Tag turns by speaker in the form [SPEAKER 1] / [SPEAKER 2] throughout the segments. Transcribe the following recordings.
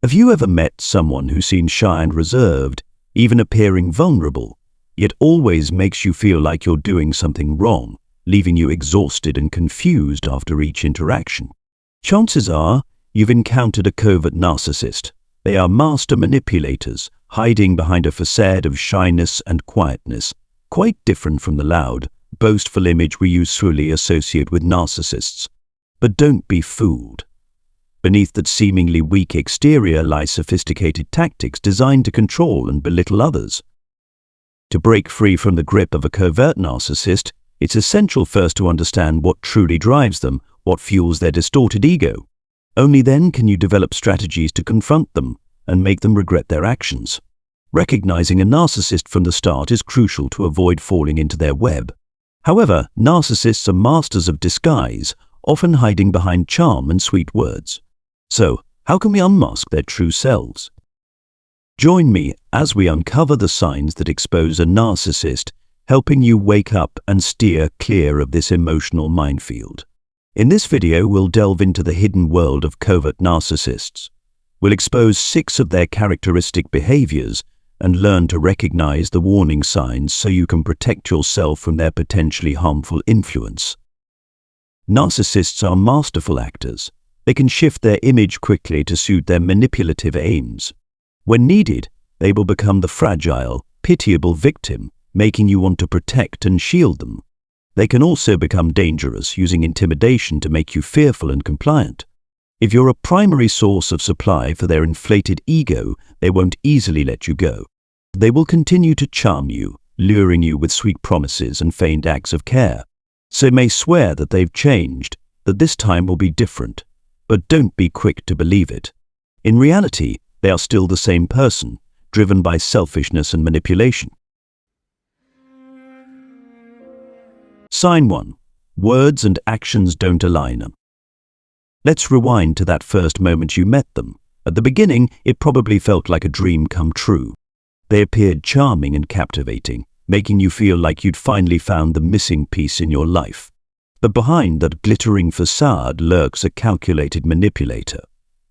[SPEAKER 1] Have you ever met someone who seems shy and reserved, even appearing vulnerable, yet always makes you feel like you're doing something wrong, leaving you exhausted and confused after each interaction? Chances are you've encountered a covert narcissist. They are master manipulators, hiding behind a facade of shyness and quietness, quite different from the loud, boastful image we usually associate with narcissists. But don't be fooled. Beneath that seemingly weak exterior lie sophisticated tactics designed to control and belittle others. To break free from the grip of a covert narcissist, it's essential first to understand what truly drives them, what fuels their distorted ego. Only then can you develop strategies to confront them and make them regret their actions. Recognizing a narcissist from the start is crucial to avoid falling into their web. However, narcissists are masters of disguise, often hiding behind charm and sweet words. So, how can we unmask their true selves? Join me as we uncover the signs that expose a narcissist, helping you wake up and steer clear of this emotional minefield. In this video, we'll delve into the hidden world of covert narcissists. We'll expose 6 of their characteristic behaviors and learn to recognize the warning signs so you can protect yourself from their potentially harmful influence. Narcissists are masterful actors. They can shift their image quickly to suit their manipulative aims. When needed, they will become the fragile, pitiable victim, making you want to protect and shield them. They can also become dangerous, using intimidation to make you fearful and compliant. If you're a primary source of supply for their inflated ego, they won't easily let you go. They will continue to charm you, luring you with sweet promises and feigned acts of care. So they may swear that they've changed, that this time will be different, but don't be quick to believe it. In reality, they are still the same person, driven by selfishness and manipulation. Sign 1. Words and actions don't align. Let's rewind to that first moment you met them. At the beginning, it probably felt like a dream come true. They appeared charming and captivating, making you feel like you'd finally found the missing piece in your life. But behind that glittering facade lurks a calculated manipulator.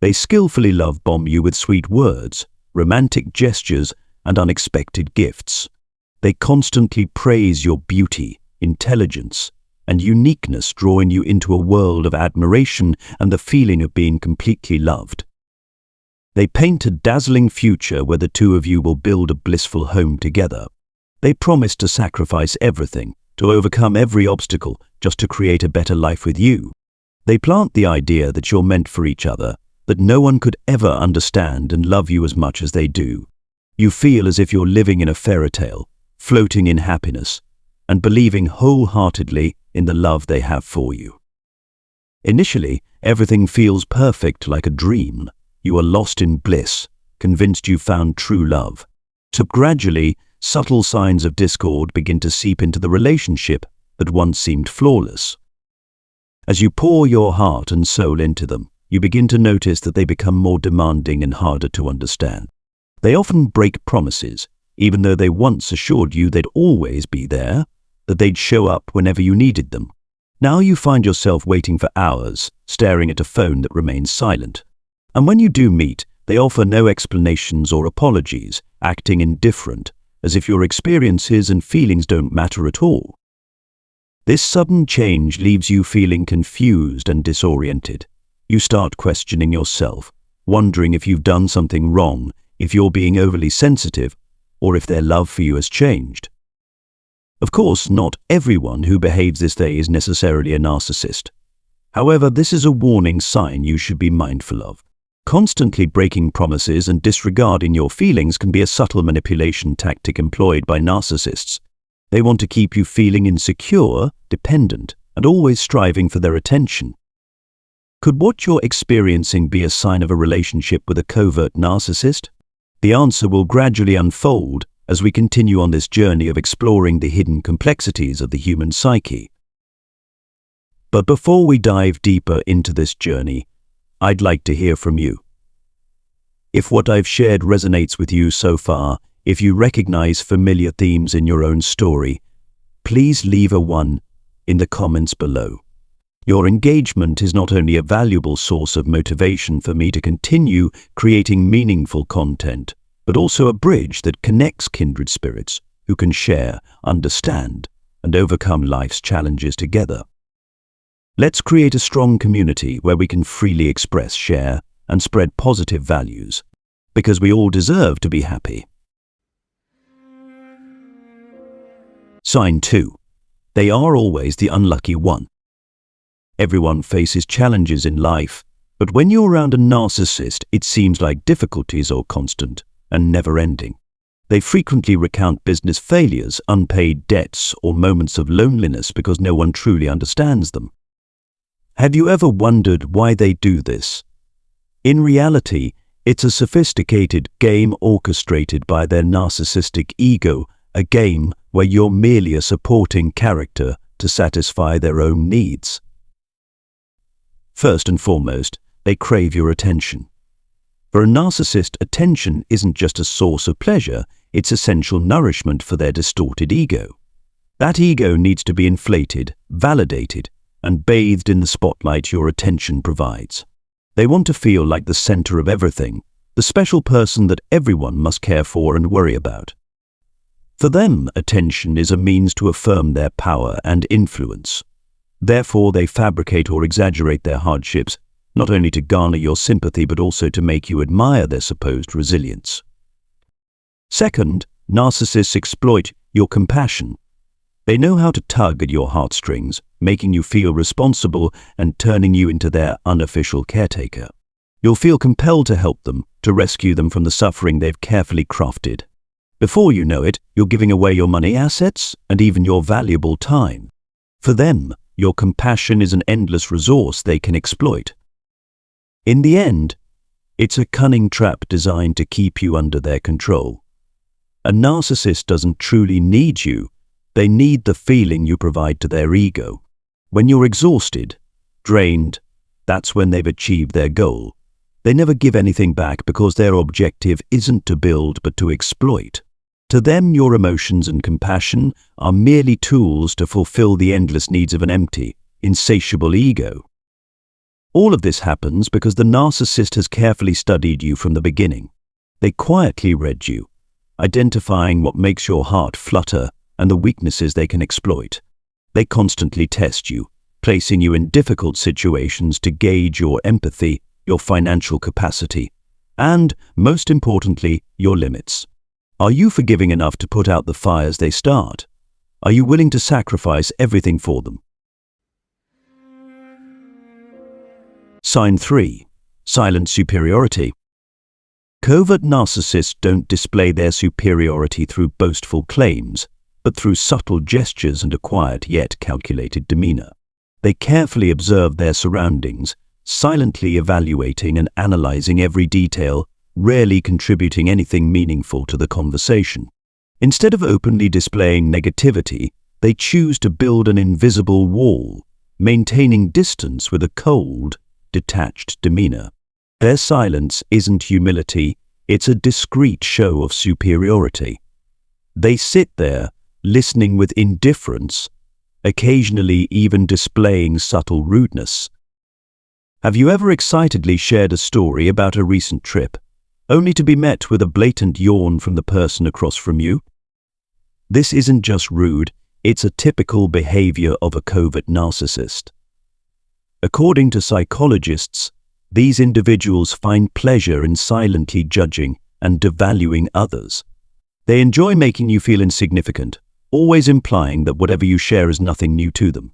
[SPEAKER 1] They skillfully love-bomb you with sweet words, romantic gestures, and unexpected gifts. They constantly praise your beauty, intelligence, and uniqueness, drawing you into a world of admiration and the feeling of being completely loved. They paint a dazzling future where the two of you will build a blissful home together. They promise to sacrifice everything, to overcome every obstacle, just to create a better life with you. They plant the idea that you're meant for each other, that no one could ever understand and love you as much as they do. You feel as if you're living in a fairy tale, floating in happiness, and believing wholeheartedly in the love they have for you. Initially, everything feels perfect, like a dream. You are lost in bliss, convinced you've found true love. So gradually, subtle signs of discord begin to seep into the relationship that once seemed flawless. As you pour your heart and soul into them, you begin to notice that they become more demanding and harder to understand. They often break promises, even though they once assured you they'd always be there, that they'd show up whenever you needed them. Now you find yourself waiting for hours, staring at a phone that remains silent. And when you do meet, they offer no explanations or apologies, acting indifferent, as if your experiences and feelings don't matter at all. This sudden change leaves you feeling confused and disoriented. You start questioning yourself, wondering if you've done something wrong, if you're being overly sensitive, or if their love for you has changed. Of course, not everyone who behaves this way is necessarily a narcissist. However, this is a warning sign you should be mindful of. Constantly breaking promises and disregarding your feelings can be a subtle manipulation tactic employed by narcissists. They want to keep you feeling insecure, dependent, and always striving for their attention. Could what you're experiencing be a sign of a relationship with a covert narcissist? The answer will gradually unfold as we continue on this journey of exploring the hidden complexities of the human psyche. But before we dive deeper into this journey, I'd like to hear from you. If what I've shared resonates with you so far, if you recognize familiar themes in your own story, please leave a 1 in the comments below. Your engagement is not only a valuable source of motivation for me to continue creating meaningful content, but also a bridge that connects kindred spirits who can share, understand, and overcome life's challenges together. Let's create a strong community where we can freely express, share, and spread positive values, because we all deserve to be happy. Sign 2. They are always the unlucky one. Everyone faces challenges in life, but when you're around a narcissist, it seems like difficulties are constant and never-ending. They frequently recount business failures, unpaid debts, or moments of loneliness because no one truly understands them. Have you ever wondered why they do this? In reality, it's a sophisticated game orchestrated by their narcissistic ego, a game where you're merely a supporting character to satisfy their own needs. First and foremost, they crave your attention. For a narcissist, attention isn't just a source of pleasure, it's essential nourishment for their distorted ego. That ego needs to be inflated, validated, and bathed in the spotlight your attention provides. They want to feel like the center of everything, the special person that everyone must care for and worry about. For them, attention is a means to affirm their power and influence. Therefore, they fabricate or exaggerate their hardships, not only to garner your sympathy but also to make you admire their supposed resilience. Second, narcissists exploit your compassion. They know how to tug at your heartstrings, making you feel responsible and turning you into their unofficial caretaker. You'll feel compelled to help them, to rescue them from the suffering they've carefully crafted. Before you know it, you're giving away your money, assets, and even your valuable time. For them, your compassion is an endless resource they can exploit. In the end, it's a cunning trap designed to keep you under their control. A narcissist doesn't truly need you. They need the feeling you provide to their ego. When you're exhausted, drained, that's when they've achieved their goal. They never give anything back because their objective isn't to build but to exploit. To them, your emotions and compassion are merely tools to fulfill the endless needs of an empty, insatiable ego. All of this happens because the narcissist has carefully studied you from the beginning. They quietly read you, identifying what makes your heart flutter and the weaknesses they can exploit. They constantly test you, placing you in difficult situations to gauge your empathy, your financial capacity, and, most importantly, your limits. Are you forgiving enough to put out the fires they start? Are you willing to sacrifice everything for them? Sign 3. Silent superiority. Covert narcissists don't display their superiority through boastful claims, but through subtle gestures and a quiet yet calculated demeanor. They carefully observe their surroundings, silently evaluating and analyzing every detail, rarely contributing anything meaningful to the conversation. Instead of openly displaying negativity, they choose to build an invisible wall, maintaining distance with a cold, detached demeanor. Their silence isn't humility, it's a discreet show of superiority. They sit there, listening with indifference, occasionally even displaying subtle rudeness. Have you ever excitedly shared a story about a recent trip, only to be met with a blatant yawn from the person across from you? This isn't just rude, it's a typical behavior of a covert narcissist. According to psychologists, these individuals find pleasure in silently judging and devaluing others. They enjoy making you feel insignificant, always implying that whatever you share is nothing new to them.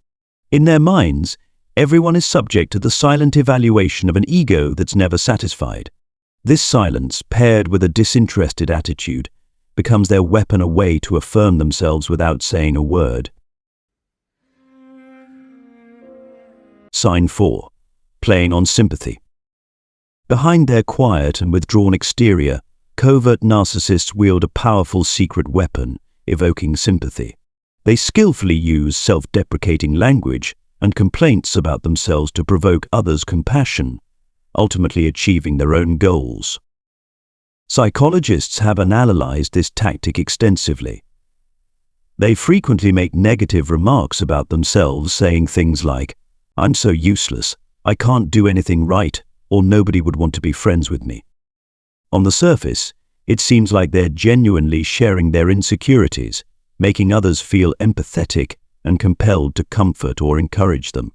[SPEAKER 1] In their minds, everyone is subject to the silent evaluation of an ego that's never satisfied. This silence, paired with a disinterested attitude, becomes their weapon, a way to affirm themselves without saying a word. Sign 4. Playing on sympathy. Behind their quiet and withdrawn exterior, covert narcissists wield a powerful secret weapon, evoking sympathy. They skillfully use self-deprecating language and complaints about themselves to provoke others' compassion, ultimately achieving their own goals. Psychologists have analyzed this tactic extensively. They frequently make negative remarks about themselves, saying things like, I'm so useless, I can't do anything right, or nobody would want to be friends with me. On the surface, it seems like they're genuinely sharing their insecurities, making others feel empathetic and compelled to comfort or encourage them.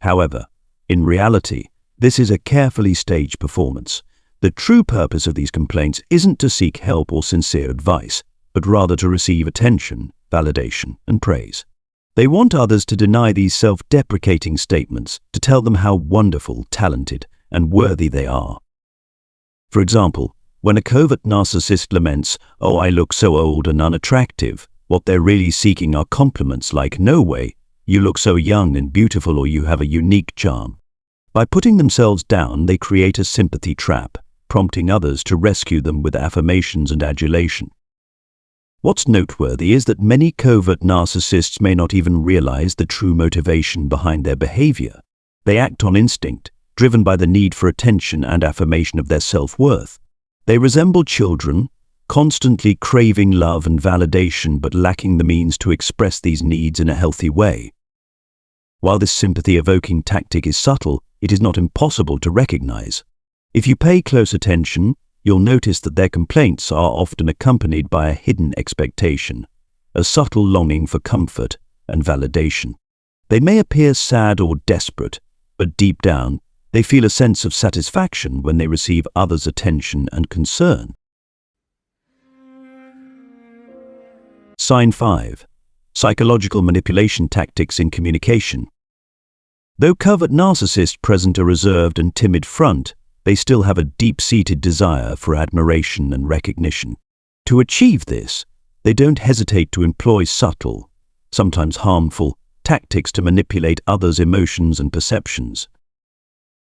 [SPEAKER 1] However, in reality, this is a carefully staged performance. The true purpose of these complaints isn't to seek help or sincere advice, but rather to receive attention, validation, and praise. They want others to deny these self-deprecating statements, to tell them how wonderful, talented, and worthy they are. For example, when a covert narcissist laments, "Oh, I look so old and unattractive," what they're really seeking are compliments like, "No way, you look so young and beautiful," or "You have a unique charm." By putting themselves down, they create a sympathy trap, prompting others to rescue them with affirmations and adulation. What's noteworthy is that many covert narcissists may not even realize the true motivation behind their behavior. They act on instinct, driven by the need for attention and affirmation of their self-worth. They resemble children, constantly craving love and validation but lacking the means to express these needs in a healthy way. While this sympathy-evoking tactic is subtle, it is not impossible to recognize. If you pay close attention, you'll notice that their complaints are often accompanied by a hidden expectation, a subtle longing for comfort and validation. They may appear sad or desperate, but deep down, they feel a sense of satisfaction when they receive others' attention and concern. Sign 5. Psychological manipulation tactics in communication. Though covert narcissists present a reserved and timid front, they still have a deep-seated desire for admiration and recognition. To achieve this, they don't hesitate to employ subtle, sometimes harmful, tactics to manipulate others' emotions and perceptions.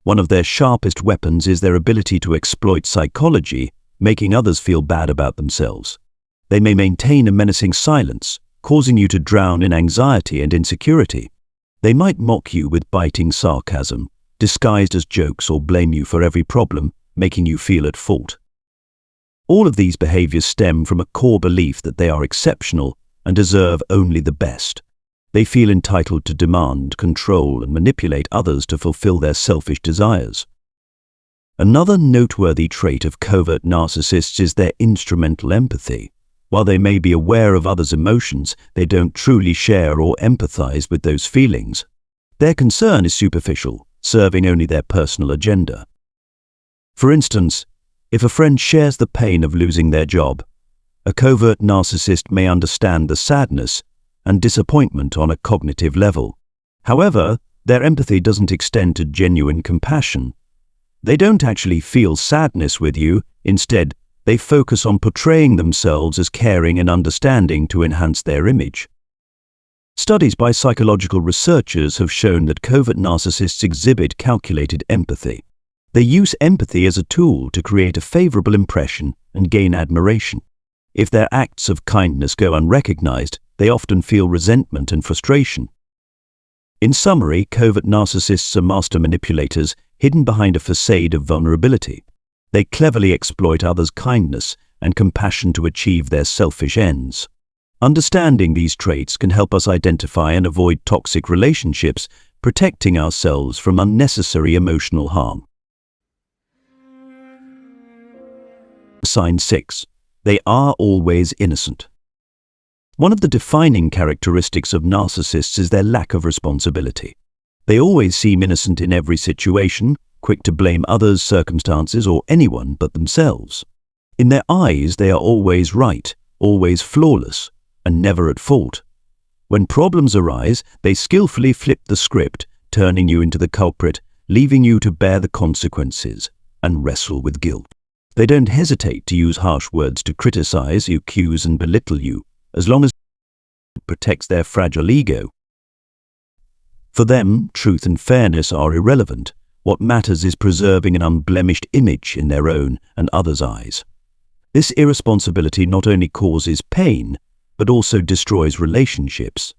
[SPEAKER 1] One of their sharpest weapons is their ability to exploit psychology, making others feel bad about themselves. They may maintain a menacing silence, causing you to drown in anxiety and insecurity. They might mock you with biting sarcasm, disguised as jokes, or blame you for every problem, making you feel at fault. All of these behaviors stem from a core belief that they are exceptional and deserve only the best. They feel entitled to demand, control, and manipulate others to fulfill their selfish desires. Another noteworthy trait of covert narcissists is their instrumental empathy. While they may be aware of others' emotions, they don't truly share or empathize with those feelings. Their concern is superficial, serving only their personal agenda. For instance, if a friend shares the pain of losing their job, a covert narcissist may understand the sadness and disappointment on a cognitive level. However, their empathy doesn't extend to genuine compassion. They don't actually feel sadness with you. Instead, they focus on portraying themselves as caring and understanding to enhance their image. Studies by psychological researchers have shown that covert narcissists exhibit calculated empathy. They use empathy as a tool to create a favorable impression and gain admiration. If their acts of kindness go unrecognized, they often feel resentment and frustration. In summary, covert narcissists are master manipulators hidden behind a facade of vulnerability. They cleverly exploit others' kindness and compassion to achieve their selfish ends. Understanding these traits can help us identify and avoid toxic relationships, protecting ourselves from unnecessary emotional harm. Sign 6. They are always innocent. One of the defining characteristics of narcissists is their lack of responsibility. They always seem innocent in every situation, quick to blame others, circumstances, or anyone but themselves. In their eyes, they are always right, always flawless, and never at fault. When problems arise, they skillfully flip the script, turning you into the culprit, leaving you to bear the consequences and wrestle with guilt. They don't hesitate to use harsh words to criticize, accuse, and belittle you, as long as it protects their fragile ego. For them, truth and fairness are irrelevant. What matters is preserving an unblemished image in their own and others' eyes. This irresponsibility not only causes pain, but also destroys relationships.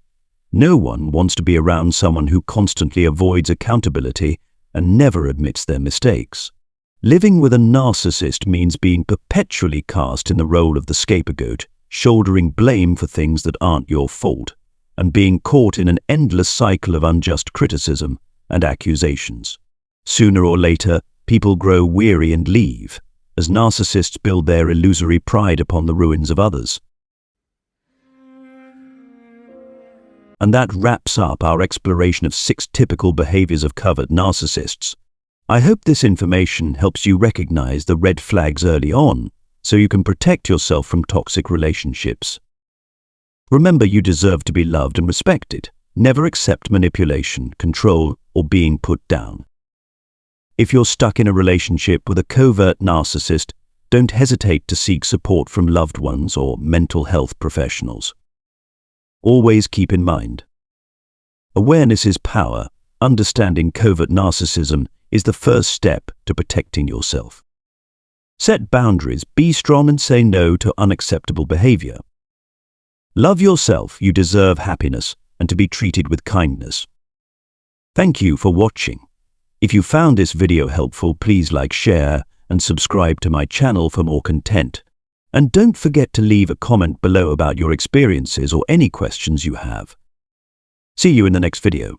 [SPEAKER 1] No one wants to be around someone who constantly avoids accountability and never admits their mistakes. Living with a narcissist means being perpetually cast in the role of the scapegoat, shouldering blame for things that aren't your fault. and being caught in an endless cycle of unjust criticism and accusations. Sooner or later, people grow weary and leave, as narcissists build their illusory pride upon the ruins of others. And that wraps up our exploration of 6 typical behaviors of covert narcissists. I hope this information helps you recognize the red flags early on, so you can protect yourself from toxic relationships. Remember, you deserve to be loved and respected. Never accept manipulation, control, or being put down. If you're stuck in a relationship with a covert narcissist, don't hesitate to seek support from loved ones or mental health professionals. Always keep in mind, awareness is power. Understanding covert narcissism is the first step to protecting yourself. Set boundaries, be strong, and say no to unacceptable behavior. Love yourself. You deserve happiness and to be treated with kindness. Thank you for watching. If you found this video helpful, please like, share, and subscribe to my channel for more content. And don't forget to leave a comment below about your experiences or any questions you have. See you in the next video.